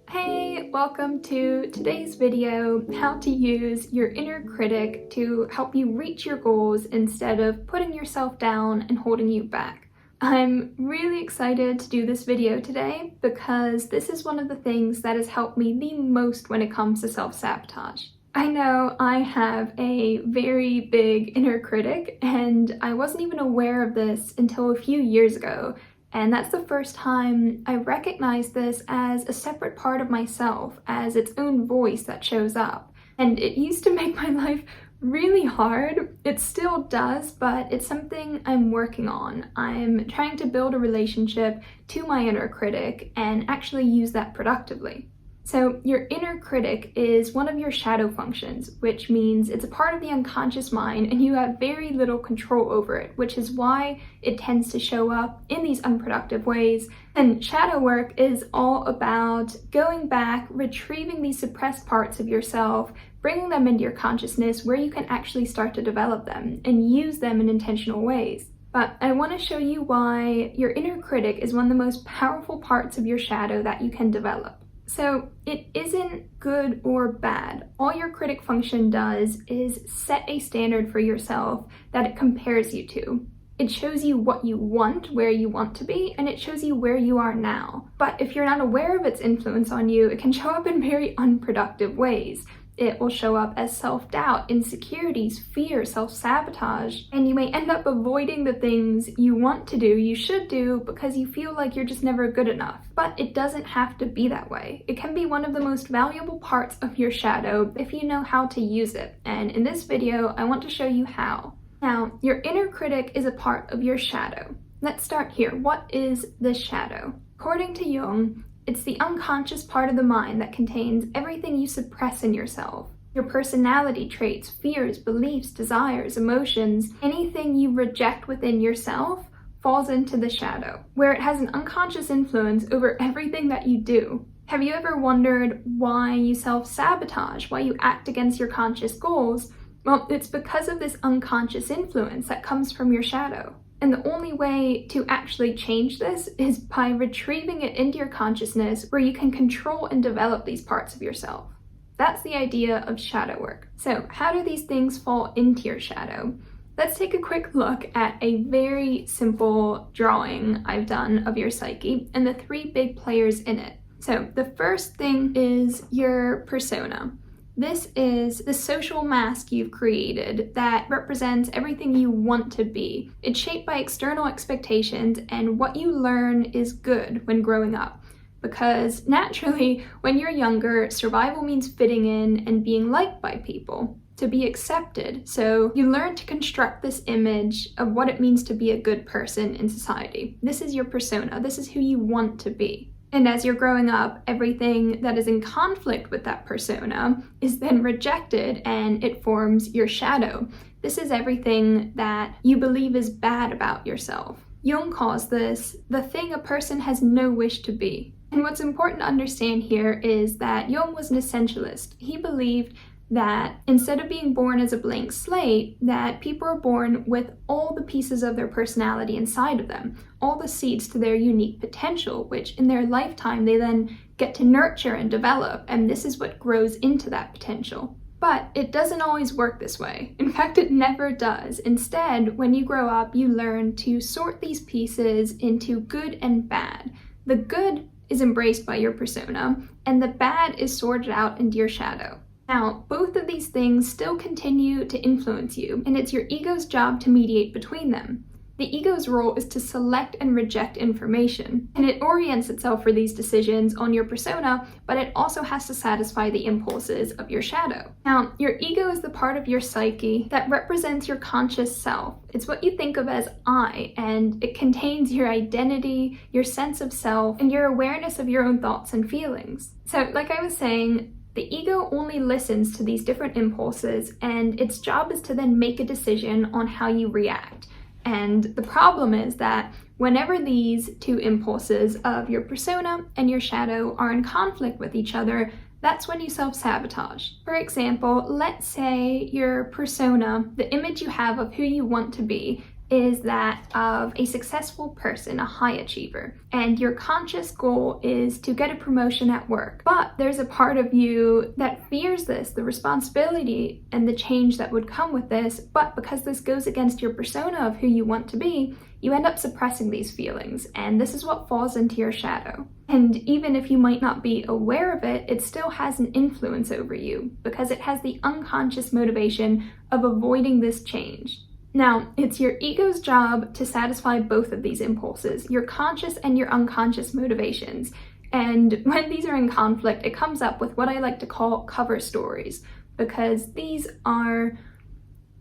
Hey, welcome to today's video, how to use your inner critic to help you reach your goals instead of putting yourself down and holding you back. I'm really excited to do this video today because this is one of the things that has helped me the most when it comes to self-sabotage. I know I have a very big inner critic and I wasn't even aware of this until a few years ago. And that's the first time I recognized this as a separate part of myself, as its own voice that shows up. And it used to make my life really hard. It still does, but it's something I'm working on. I'm trying to build a relationship to my inner critic and actually use that productively. So your inner critic is one of your shadow functions, which means it's a part of the unconscious mind and you have very little control over it, which is why it tends to show up in these unproductive ways. And shadow work is all about going back, retrieving these suppressed parts of yourself, bringing them into your consciousness where you can actually start to develop them and use them in intentional ways. But I want to show you why your inner critic is one of the most powerful parts of your shadow that you can develop. So it isn't good or bad. All your critic function does is set a standard for yourself that it compares you to. It shows you what you want, where you want to be, and it shows you where you are now. But if you're not aware of its influence on you, it can show up in very unproductive ways. It will show up as self-doubt, insecurities, fear, self-sabotage, and you may end up avoiding the things you want to do, you should do, because you feel like you're just never good enough. But it doesn't have to be that way. It can be one of the most valuable parts of your shadow if you know how to use it. And in this video, I want to show you how. Now, your inner critic is a part of your shadow. Let's start here. What is the shadow? According to Jung, it's the unconscious part of the mind that contains everything you suppress in yourself. Your personality traits, fears, beliefs, desires, emotions, anything you reject within yourself falls into the shadow, where it has an unconscious influence over everything that you do. Have you ever wondered why you self-sabotage, why you act against your conscious goals? Well, it's because of this unconscious influence that comes from your shadow. And the only way to actually change this is by retrieving it into your consciousness where you can control and develop these parts of yourself. That's the idea of shadow work. So how do these things fall into your shadow? Let's take a quick look at a very simple drawing I've done of your psyche and the three big players in it. So the first thing is your persona. This is the social mask you've created that represents everything you want to be. It's shaped by external expectations and what you learn is good when growing up. Because naturally, when you're younger, survival means fitting in and being liked by people, to be accepted. So you learn to construct this image of what it means to be a good person in society. This is your persona. This is who you want to be. And as you're growing up, everything that is in conflict with that persona is then rejected and it forms your shadow. This is everything that you believe is bad about yourself. Jung calls this the thing a person has no wish to be. And what's important to understand here is that Jung was an essentialist. He believed that instead of being born as a blank slate, that people are born with all the pieces of their personality inside of them, all the seeds to their unique potential, which in their lifetime they then get to nurture and develop, and this is what grows into that potential. But it doesn't always work this way. In fact, it never does. Instead, when you grow up, you learn to sort these pieces into good and bad. The good is embraced by your persona, and the bad is sorted out into your shadow. Now, both of these things still continue to influence you, and it's your ego's job to mediate between them. The ego's role is to select and reject information, and it orients itself for these decisions on your persona, but it also has to satisfy the impulses of your shadow. Now, your ego is the part of your psyche that represents your conscious self. It's what you think of as I, and it contains your identity, your sense of self, and your awareness of your own thoughts and feelings. So, like I was saying, the ego only listens to these different impulses, and its job is to then make a decision on how you react. And the problem is that whenever these two impulses of your persona and your shadow are in conflict with each other, that's when you self-sabotage. For example, let's say your persona, the image you have of who you want to be, is that of a successful person, a high achiever, and your conscious goal is to get a promotion at work. But there's a part of you that fears this, the responsibility and the change that would come with this, but because this goes against your persona of who you want to be, you end up suppressing these feelings, and this is what falls into your shadow. And even if you might not be aware of it, it still has an influence over you because it has the unconscious motivation of avoiding this change. Now, it's your ego's job to satisfy both of these impulses, your conscious and your unconscious motivations. And when these are in conflict, it comes up with what I like to call cover stories, because these are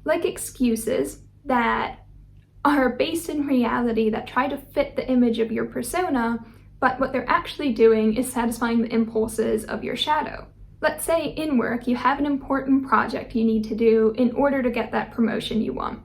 like excuses that are based in reality that try to fit the image of your persona, but what they're actually doing is satisfying the impulses of your shadow. Let's say in work you have an important project you need to do in order to get that promotion you want,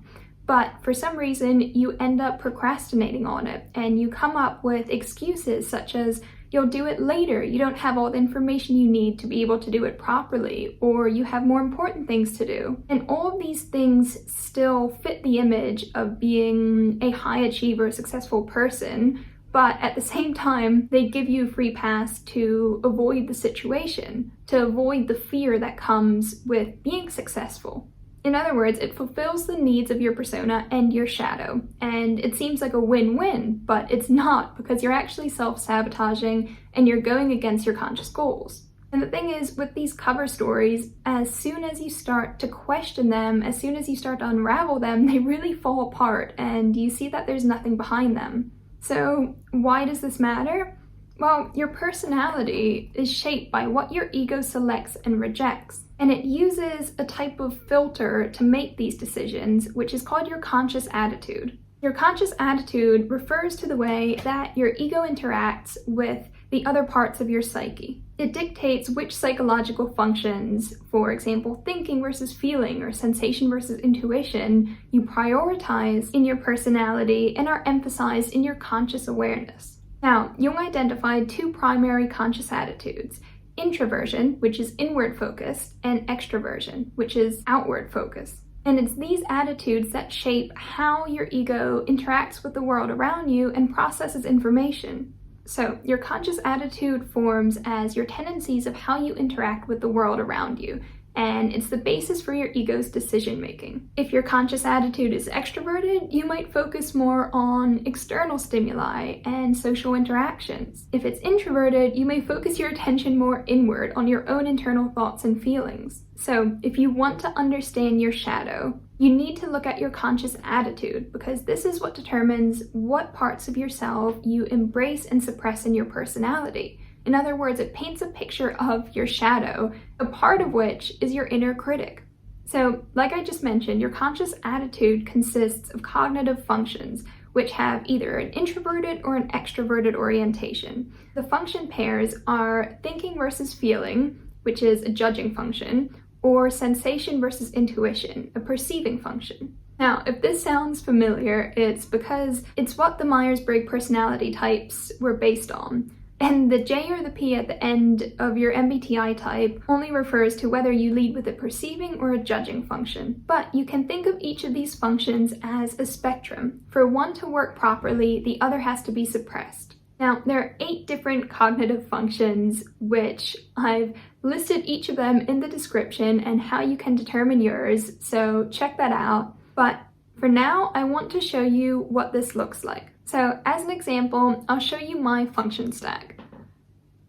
but for some reason you end up procrastinating on it and you come up with excuses such as you'll do it later, you don't have all the information you need to be able to do it properly, or you have more important things to do. And all of these things still fit the image of being a high achiever, successful person, but at the same time, they give you a free pass to avoid the situation, to avoid the fear that comes with being successful. In other words, it fulfills the needs of your persona and your shadow, and it seems like a win-win, but it's not, because you're actually self-sabotaging and you're going against your conscious goals. And the thing is, with these cover stories, as soon as you start to question them, as soon as you start to unravel them, they really fall apart and you see that there's nothing behind them. So why does this matter? Well, your personality is shaped by what your ego selects and rejects, and it uses a type of filter to make these decisions, which is called your conscious attitude. Your conscious attitude refers to the way that your ego interacts with the other parts of your psyche. It dictates which psychological functions, for example, thinking versus feeling or sensation versus intuition, you prioritize in your personality and are emphasized in your conscious awareness. Now, Jung identified two primary conscious attitudes: introversion, which is inward focused, and extroversion, which is outward focused. And it's these attitudes that shape how your ego interacts with the world around you and processes information. So your conscious attitude forms as your tendencies of how you interact with the world around you, and it's the basis for your ego's decision making. If your conscious attitude is extroverted, you might focus more on external stimuli and social interactions. If it's introverted, you may focus your attention more inward on your own internal thoughts and feelings. So if you want to understand your shadow, you need to look at your conscious attitude, because this is what determines what parts of yourself you embrace and suppress in your personality. In other words, it paints a picture of your shadow, a part of which is your inner critic. So, like I just mentioned, your conscious attitude consists of cognitive functions, which have either an introverted or an extroverted orientation. The function pairs are thinking versus feeling, which is a judging function, or sensation versus intuition, a perceiving function. Now, if this sounds familiar, it's because it's what the Myers-Briggs personality types were based on. And the J or the P at the end of your MBTI type only refers to whether you lead with a perceiving or a judging function. But you can think of each of these functions as a spectrum. For one to work properly, the other has to be suppressed. Now, there are 8 different cognitive functions, which I've listed each of them in the description and how you can determine yours, so check that out. But for now, I want to show you what this looks like. So as an example, I'll show you my function stack.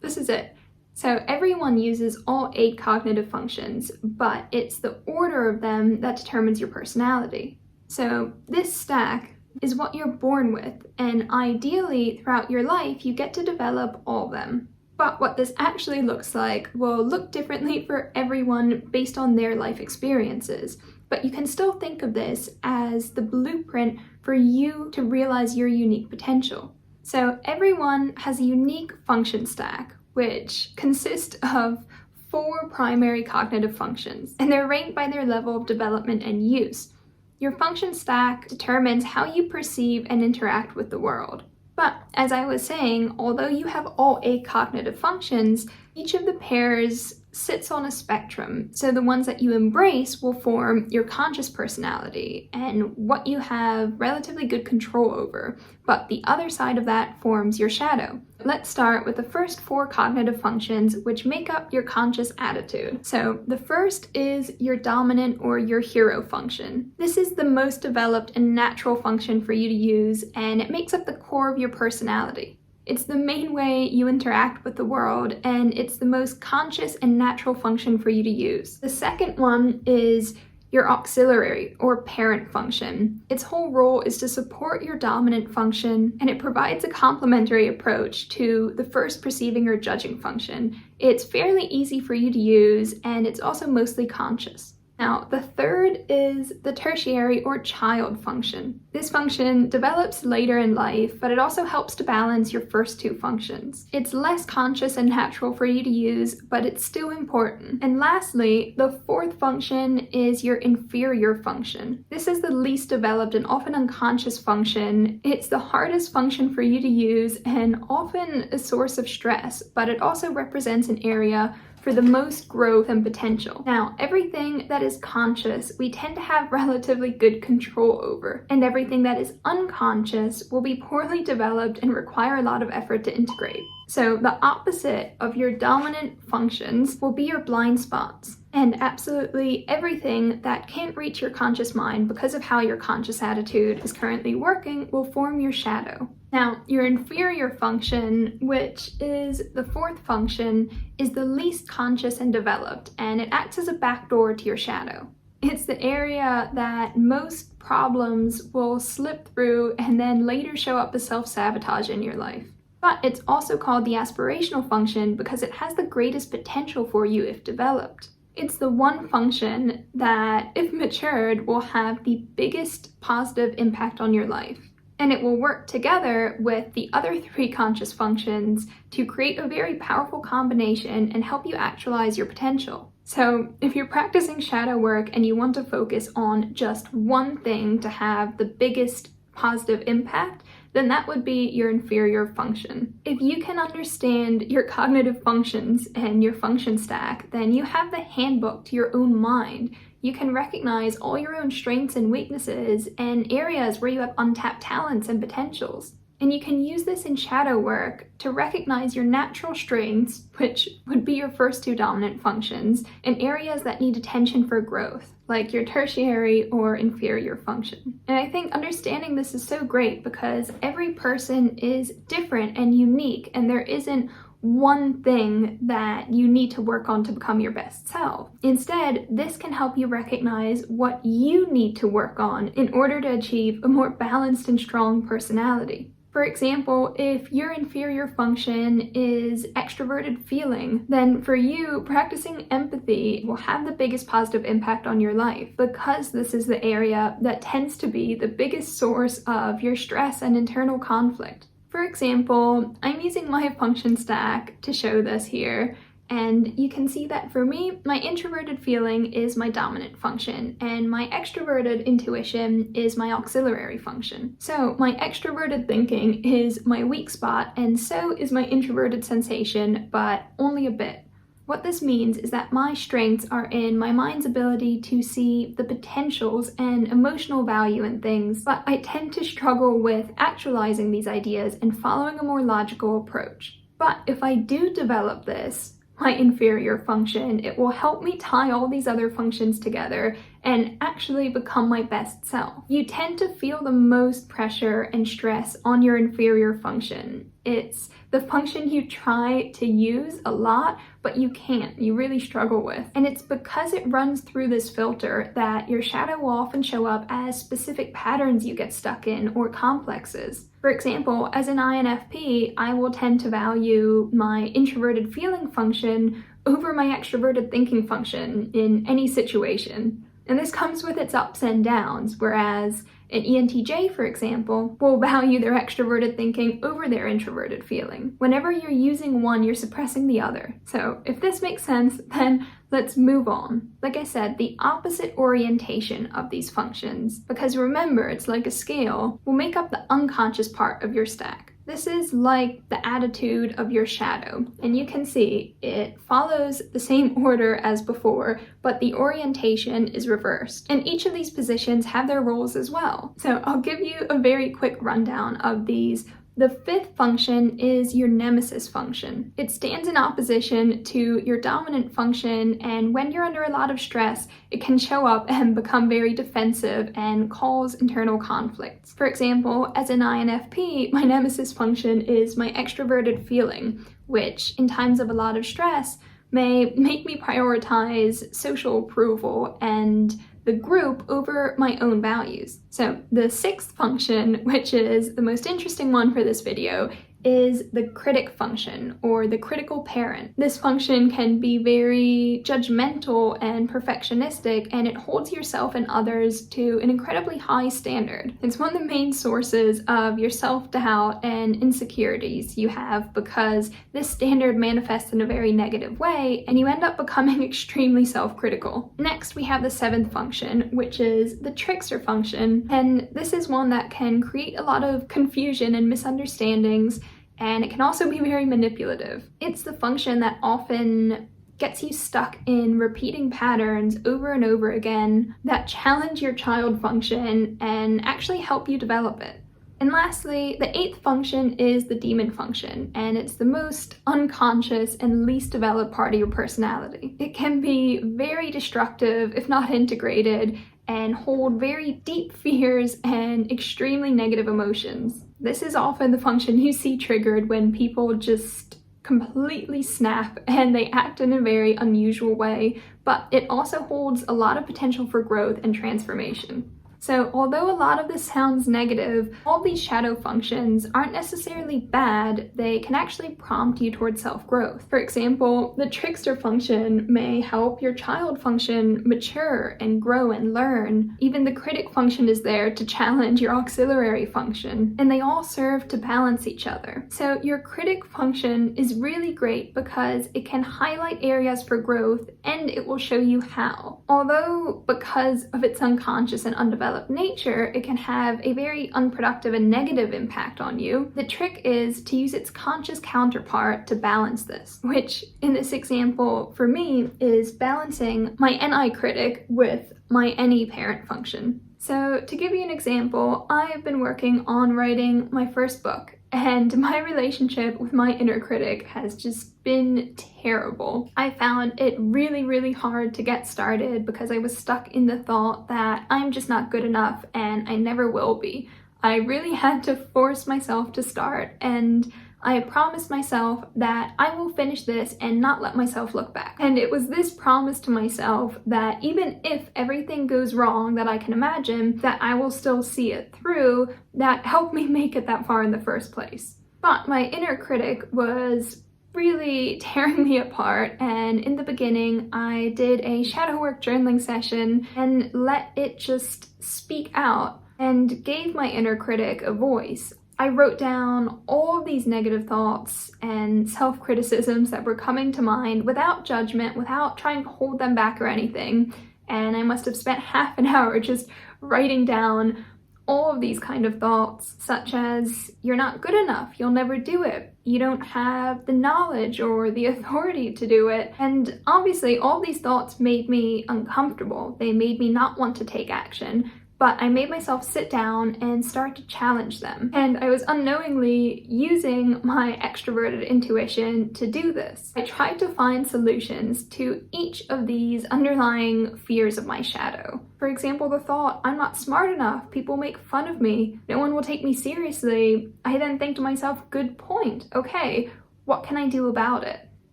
This is it. So everyone uses all 8 cognitive functions, but it's the order of them that determines your personality. So this stack is what you're born with, and ideally throughout your life you get to develop all of them. But what this actually looks like will look differently for everyone based on their life experiences. But you can still think of this as the blueprint for you to realize your unique potential. So everyone has a unique function stack, which consists of 4 primary cognitive functions, and they're ranked by their level of development and use. Your function stack determines how you perceive and interact with the world. But as I was saying, although you have all 8 cognitive functions, each of the pairs sits on a spectrum. So the ones that you embrace will form your conscious personality and what you have relatively good control over, but the other side of that forms your shadow. Let's start with the first 4 cognitive functions, which make up your conscious attitude. So the first is your dominant or your hero function. This is the most developed and natural function for you to use, and it makes up the core of your personality. It's the main way you interact with the world, and it's the most conscious and natural function for you to use. The second one is your auxiliary or parent function. Its whole role is to support your dominant function, and it provides a complementary approach to the first perceiving or judging function. It's fairly easy for you to use, and it's also mostly conscious. Now, the third is the tertiary or child function. This function develops later in life, but it also helps to balance your first 2 functions. It's less conscious and natural for you to use, but it's still important. And lastly, the 4th function is your inferior function. This is the least developed and often unconscious function. It's the hardest function for you to use and often a source of stress, but it also represents an area for the most growth and potential. Now, everything that is conscious, we tend to have relatively good control over, and everything that is unconscious will be poorly developed and require a lot of effort to integrate. So the opposite of your dominant functions will be your blind spots. And absolutely everything that can't reach your conscious mind because of how your conscious attitude is currently working will form your shadow. Now, your inferior function, which is the 4th function, is the least conscious and developed, and it acts as a backdoor to your shadow. It's the area that most problems will slip through and then later show up as self-sabotage in your life. But it's also called the aspirational function because it has the greatest potential for you if developed. It's the one function that, if matured, will have the biggest positive impact on your life. And it will work together with the other 3 conscious functions to create a very powerful combination and help you actualize your potential. So if you're practicing shadow work and you want to focus on just one thing to have the biggest positive impact, then that would be your inferior function. If you can understand your cognitive functions and your function stack, then you have the handbook to your own mind. You can recognize all your own strengths and weaknesses and areas where you have untapped talents and potentials. And you can use this in shadow work to recognize your natural strengths, which would be your first 2 dominant functions, and areas that need attention for growth, like your tertiary or inferior function. And I think understanding this is so great because every person is different and unique, and there isn't one thing that you need to work on to become your best self. Instead, this can help you recognize what you need to work on in order to achieve a more balanced and strong personality. For example, if your inferior function is extroverted feeling, then for you, practicing empathy will have the biggest positive impact on your life because this is the area that tends to be the biggest source of your stress and internal conflict. For example, I'm using my function stack to show this here, and you can see that for me, my introverted feeling is my dominant function, and my extroverted intuition is my auxiliary function. So my extroverted thinking is my weak spot, and so is my introverted sensation, but only a bit. What this means is that my strengths are in my mind's ability to see the potentials and emotional value in things, but I tend to struggle with actualizing these ideas and following a more logical approach. But if I do develop this, my inferior function, it will help me tie all these other functions together and actually become my best self. You tend to feel the most pressure and stress on your inferior function. It's the function you try to use a lot, but you can't, you really struggle with. And it's because it runs through this filter that your shadow will often show up as specific patterns you get stuck in or complexes. For example, as an INFP, I will tend to value my introverted feeling function over my extroverted thinking function in any situation. And this comes with its ups and downs, whereas an ENTJ, for example, will value their extroverted thinking over their introverted feeling. Whenever you're using one, you're suppressing the other. So if this makes sense, then let's move on. Like I said, the opposite orientation of these functions, because remember, it's like a scale, will make up the unconscious part of your stack. This is like the attitude of your shadow, and you can see it follows the same order as before, but the orientation is reversed. And each of these positions have their roles as well. So I'll give you a very quick rundown of these. The fifth function is your nemesis function. It stands in opposition to your dominant function, and when you're under a lot of stress, it can show up and become very defensive and cause internal conflicts. For example, as an INFP, my nemesis function is my extroverted feeling, which in times of a lot of stress may make me prioritize social approval and the group over my own values. So the sixth function, which is the most interesting one for this video, is the critic function, or the critical parent. This function can be very judgmental and perfectionistic, and it holds yourself and others to an incredibly high standard. It's one of the main sources of your self-doubt and insecurities you have, because this standard manifests in a very negative way, and you end up becoming extremely self-critical. Next, we have the seventh function, which is the trickster function, and this is one that can create a lot of confusion and misunderstandings, and it can also be very manipulative. It's the function that often gets you stuck in repeating patterns over and over again that challenge your child function and actually help you develop it. And lastly, the eighth function is the demon function, and it's the most unconscious and least developed part of your personality. It can be very destructive, if not integrated, and hold very deep fears and extremely negative emotions. This is often the function you see triggered when people just completely snap and they act in a very unusual way, but it also holds a lot of potential for growth and transformation. So although a lot of this sounds negative, all these shadow functions aren't necessarily bad. They can actually prompt you towards self-growth. For example, the trickster function may help your child function mature and grow and learn. Even the critic function is there to challenge your auxiliary function, and they all serve to balance each other. So your critic function is really great because it can highlight areas for growth, and it will show you how. Although because of its unconscious and undeveloped nature, it can have a very unproductive and negative impact on you. The trick is to use its conscious counterpart to balance this, which in this example for me is balancing my NI critic with my NE parent function. So to give you an example, I have been working on writing my first book, and my relationship with my inner critic has just been terrible. I found it really hard to get started because I was stuck in the thought that I'm just not good enough and I never will be. I really had to force myself to start, and I promised myself that I will finish this and not let myself look back. And it was this promise to myself that even if everything goes wrong that I can imagine, that I will still see it through, that helped me make it that far in the first place. But my inner critic was really tearing me apart, and in the beginning I did a shadow work journaling session and let it just speak out and gave my inner critic a voice. I wrote down all of these negative thoughts and self-criticisms that were coming to mind without judgment, without trying to hold them back or anything. And I must have spent half an hour just writing down all of these kind of thoughts, such as, you're not good enough, you'll never do it, you don't have the knowledge or the authority to do it. And obviously all these thoughts made me uncomfortable. They made me not want to take action. But I made myself sit down and start to challenge them. And I was unknowingly using my extroverted intuition to do this. I tried to find solutions to each of these underlying fears of my shadow. For example, the thought, I'm not smart enough, people make fun of me, no one will take me seriously. I then think to myself, good point, okay, what can I do about it?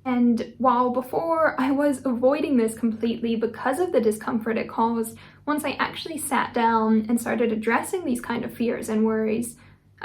And while before I was avoiding this completely because of the discomfort it caused, once I actually sat down and started addressing these kind of fears and worries,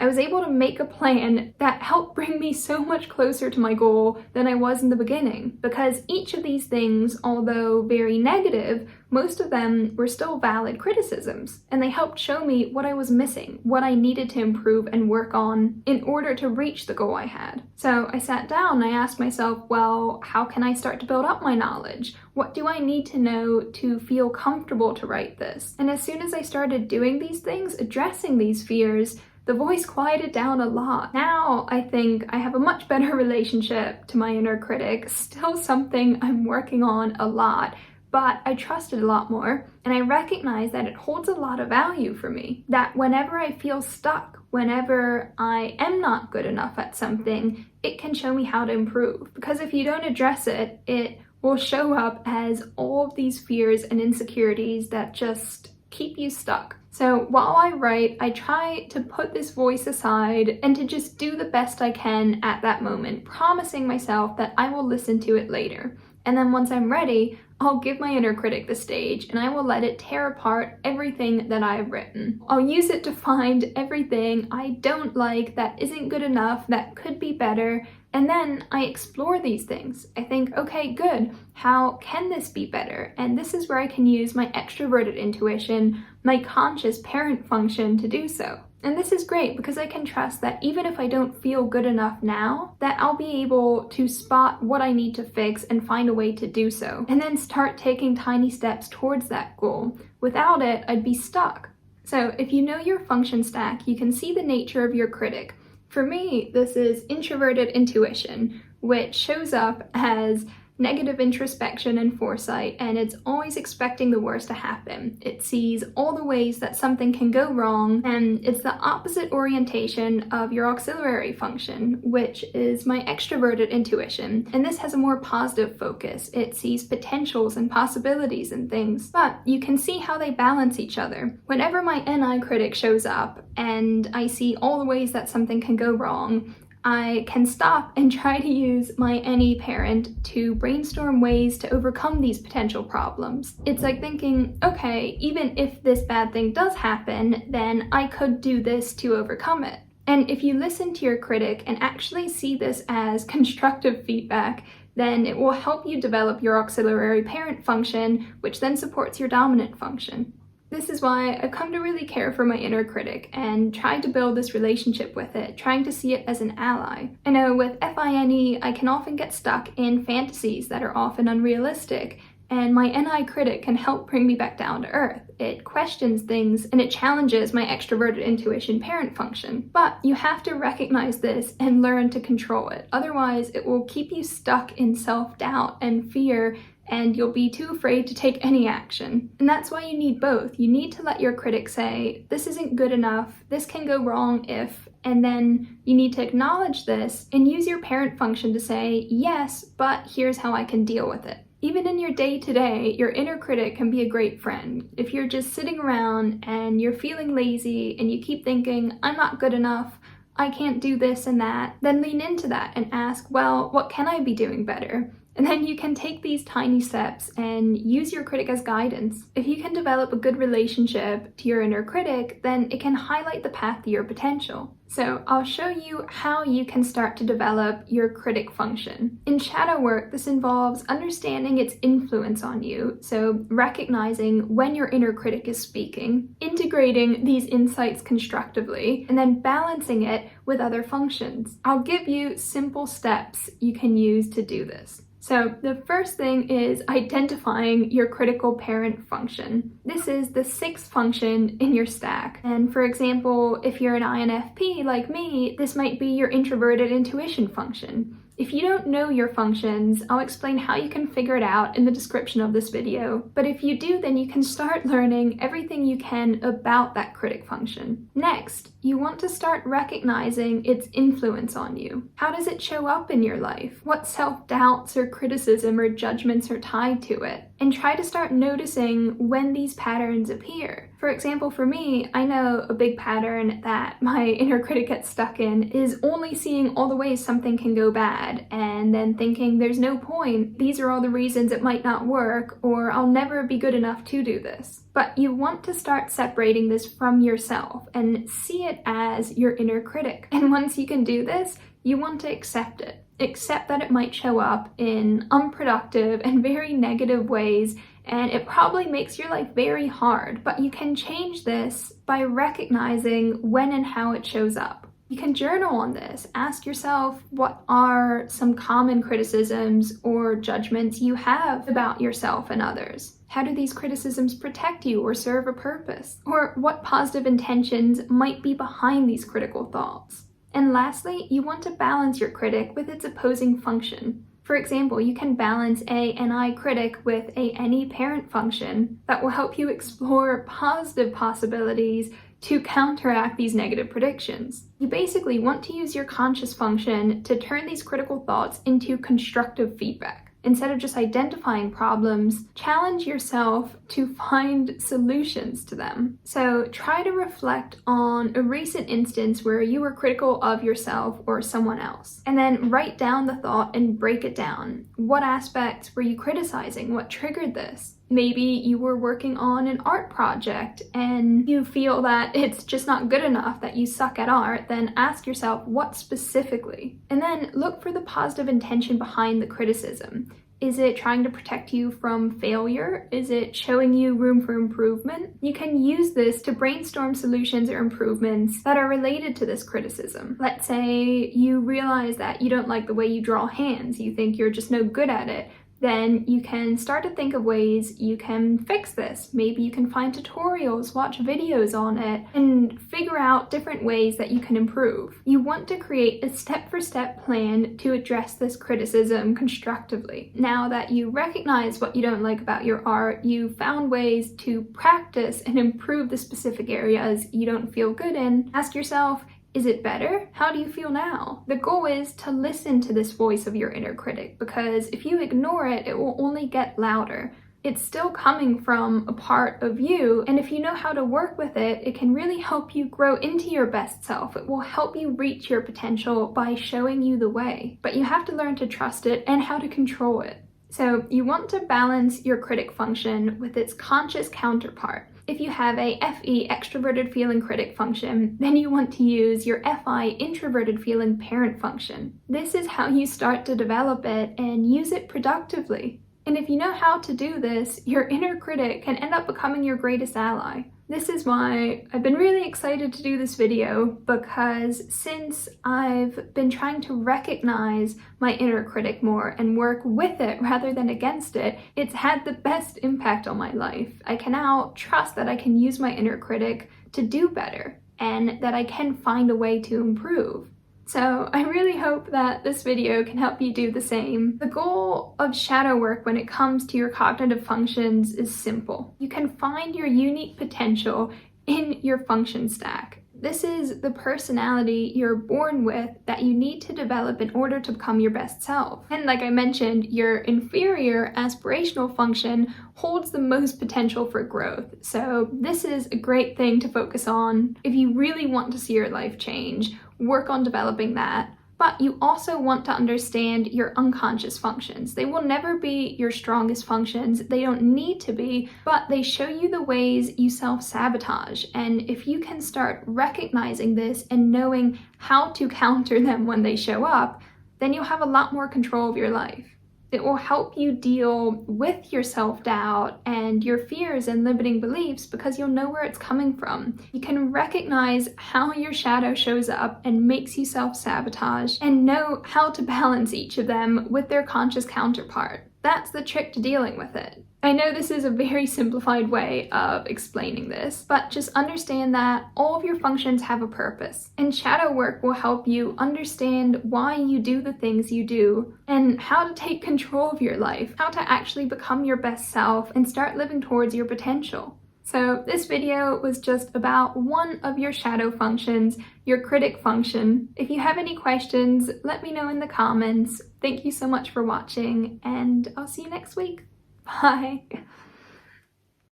I was able to make a plan that helped bring me so much closer to my goal than I was in the beginning. Because each of these things, although very negative, most of them were still valid criticisms, and they helped show me what I was missing, what I needed to improve and work on in order to reach the goal I had. So I sat down and I asked myself, well, how can I start to build up my knowledge? What do I need to know to feel comfortable to write this? And as soon as I started doing these things, addressing these fears, the voice quieted down a lot. Now I think I have a much better relationship to my inner critic, still something I'm working on a lot, but I trust it a lot more, and I recognize that it holds a lot of value for me. That whenever I feel stuck, whenever I am not good enough at something, it can show me how to improve. Because if you don't address it, it will show up as all of these fears and insecurities that just keep you stuck. So while I write, I try to put this voice aside and to just do the best I can at that moment, promising myself that I will listen to it later. And then once I'm ready, I'll give my inner critic the stage and I will let it tear apart everything that I've written. I'll use it to find everything I don't like, that isn't good enough, that could be better, and then I explore these things. I think, okay, good, how can this be better? And this is where I can use my extroverted intuition, my conscious parent function to do so. And this is great because I can trust that even if I don't feel good enough now, that I'll be able to spot what I need to fix and find a way to do so, and then start taking tiny steps towards that goal. Without it, I'd be stuck. So if you know your function stack, you can see the nature of your critic. For me, this is Introverted Intuition, which shows up as negative introspection and foresight, and it's always expecting the worst to happen. It sees all the ways that something can go wrong, and it's the opposite orientation of your auxiliary function, which is my extroverted intuition. And this has a more positive focus. It sees potentials and possibilities in things, but you can see how they balance each other. Whenever my NI critic shows up and I see all the ways that something can go wrong, I can stop and try to use my NE parent to brainstorm ways to overcome these potential problems. It's like thinking, okay, even if this bad thing does happen, then I could do this to overcome it. And if you listen to your critic and actually see this as constructive feedback, then it will help you develop your auxiliary parent function, which then supports your dominant function. This is why I've come to really care for my inner critic and tried to build this relationship with it, trying to see it as an ally. I know with FINE, I can often get stuck in fantasies that are often unrealistic, and my NI critic can help bring me back down to earth. It questions things and it challenges my extroverted intuition parent function. But you have to recognize this and learn to control it. Otherwise, it will keep you stuck in self-doubt and fear, and you'll be too afraid to take any action. And that's why you need both. You need to let your critic say, this isn't good enough, this can go wrong if, and then you need to acknowledge this and use your parent function to say, yes, but here's how I can deal with it. Even in your day-to-day, your inner critic can be a great friend. If you're just sitting around and you're feeling lazy and you keep thinking, I'm not good enough, I can't do this and that, then lean into that and ask, well, what can I be doing better? And then you can take these tiny steps and use your critic as guidance. If you can develop a good relationship to your inner critic, then it can highlight the path to your potential. So I'll show you how you can start to develop your critic function. In shadow work, this involves understanding its influence on you, so recognizing when your inner critic is speaking, integrating these insights constructively, and then balancing it with other functions. I'll give you simple steps you can use to do this. So the first thing is identifying your critical parent function. This is the sixth function in your stack. And for example, if you're an INFP like me, this might be your introverted intuition function. If you don't know your functions, I'll explain how you can figure it out in the description of this video. But if you do, then you can start learning everything you can about that critic function. Next, you want to start recognizing its influence on you. How does it show up in your life? What self-doubts or criticism or judgments are tied to it? And try to start noticing when these patterns appear. For example, for me, I know a big pattern that my inner critic gets stuck in is only seeing all the ways something can go bad and then thinking there's no point, these are all the reasons it might not work, or I'll never be good enough to do this. But you want to start separating this from yourself and see it as your inner critic. And once you can do this, you want to accept it. Accept that it might show up in unproductive and very negative ways, and it probably makes your life very hard, but you can change this by recognizing when and how it shows up. You can journal on this. Ask yourself, what are some common criticisms or judgments you have about yourself and others? How do these criticisms protect you or serve a purpose? Or what positive intentions might be behind these critical thoughts? And lastly, you want to balance your critic with its opposing function. For example, you can balance a NI critic with a NE parent function that will help you explore positive possibilities to counteract these negative predictions. You basically want to use your conscious function to turn these critical thoughts into constructive feedback. Instead of just identifying problems, challenge yourself to find solutions to them. So try to reflect on a recent instance where you were critical of yourself or someone else, and then write down the thought and break it down. What aspects were you criticizing? What triggered this? Maybe you were working on an art project and you feel that it's just not good enough, that you suck at art. Then ask yourself, what specifically? And then look for the positive intention behind the criticism. Is it trying to protect you from failure? Is it showing you room for improvement? You can use this to brainstorm solutions or improvements that are related to this criticism. Let's say you realize that you don't like the way you draw hands. You think you're just no good at it. Then you can start to think of ways you can fix this. Maybe you can find tutorials, watch videos on it, and figure out different ways that you can improve. You want to create a step-for-step plan to address this criticism constructively. Now that you recognize what you don't like about your art, you found ways to practice and improve the specific areas you don't feel good in, ask yourself, is it better? How do you feel now? The goal is to listen to this voice of your inner critic, because if you ignore it, it will only get louder. It's still coming from a part of you, and if you know how to work with it, it can really help you grow into your best self. It will help you reach your potential by showing you the way. But you have to learn to trust it and how to control it. So you want to balance your critic function with its conscious counterpart. If you have a FE extroverted feeling critic function, then you want to use your FI introverted feeling parent function. This is how you start to develop it and use it productively. And if you know how to do this, your inner critic can end up becoming your greatest ally. This is why I've been really excited to do this video, because since I've been trying to recognize my inner critic more and work with it rather than against it, it's had the best impact on my life. I can now trust that I can use my inner critic to do better and that I can find a way to improve. So I really hope that this video can help you do the same. The goal of shadow work when it comes to your cognitive functions is simple. You can find your unique potential in your function stack. This is the personality you're born with that you need to develop in order to become your best self. And like I mentioned, your inferior aspirational function holds the most potential for growth. So this is a great thing to focus on if you really want to see your life change. Work on developing that. But you also want to understand your unconscious functions. They will never be your strongest functions. They don't need to be, but they show you the ways you self-sabotage. And if you can start recognizing this and knowing how to counter them when they show up, then you'll have a lot more control of your life. It will help you deal with your self-doubt and your fears and limiting beliefs because you'll know where it's coming from. You can recognize how your shadow shows up and makes you self-sabotage and know how to balance each of them with their conscious counterpart. That's the trick to dealing with it. I know this is a very simplified way of explaining this, but just understand that all of your functions have a purpose, and shadow work will help you understand why you do the things you do and how to take control of your life, how to actually become your best self and start living towards your potential. So this video was just about one of your shadow functions, your critic function. If you have any questions, let me know in the comments. Thank you so much for watching, and I'll see you next week. Bye.